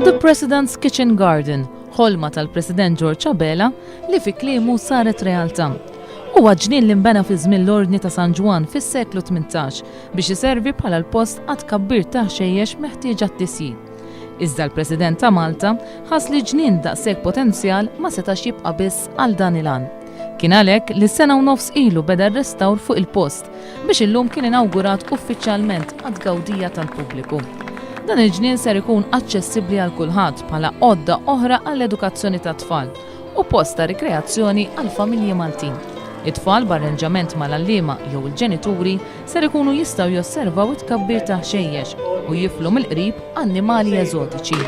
The President's Kitchen Garden, ħolma tal-President George Abela li fi kliemu saret realtà. Huwa ġnien li nbena fi żmien l-Ordni ta' San Ġwan fis-seklu 18 biex iservi bħala l-post għad kabbir ta' xejjex meħtieġa t-tisjir. Iżda l-President ta' Malta ħass li ġnien daqshekk potenzjal ma setax jibqa' biss għal dan il-għan. Kien għalhekk li sena u nofs ilu beda r-restawr fuq il-post biex illum kien inawgurat uffiċjalment għad gawdija tal-pubbliku. Dan il-ġnien ser ikun aċċessibbli għal kulħadd bħala għodda oħra għall-edukazzjoni tat-tfal u post ta' rikreazzjoni għal familji Maltin. It-tfal b'arranġament mal-allima jew il-ġenituri ser ikunu jistgħu josservaw it-tkabbir ta' xejjex u jiflu mill-qrib annimali eżotiċi.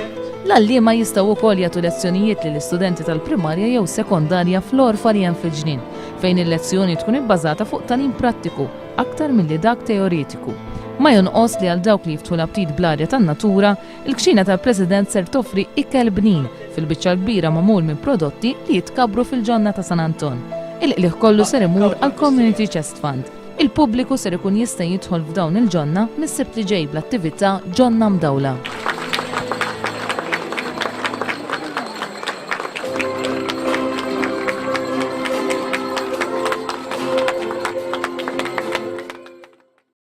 L-allima jistgħu wkoll jagħtu lezzjonijiet lill-istudenti tal-primarja jew sekondarja fl-orfarjen fil-ġnien fejn il-lezzjoni tkun ibbażata fuq tagħlim prattiku aktar milli dak teoretiku. Ma jonqos li għal dawk li jiftħu l-aptit bl-arja tan-natura, il-kxina tal-President ser toffri ikel bnin fil-biċċa kbira magħmul minn prodotti li jitkabru fil-ġonna ta' San Anton. Il-qliħ kollu ser imur għal Community Chest Fund. Il-pubbliku ser ikun jista' jidħol f'dawn il-ġonna mis-sibt li ġej bl-attività ġonna mdawla.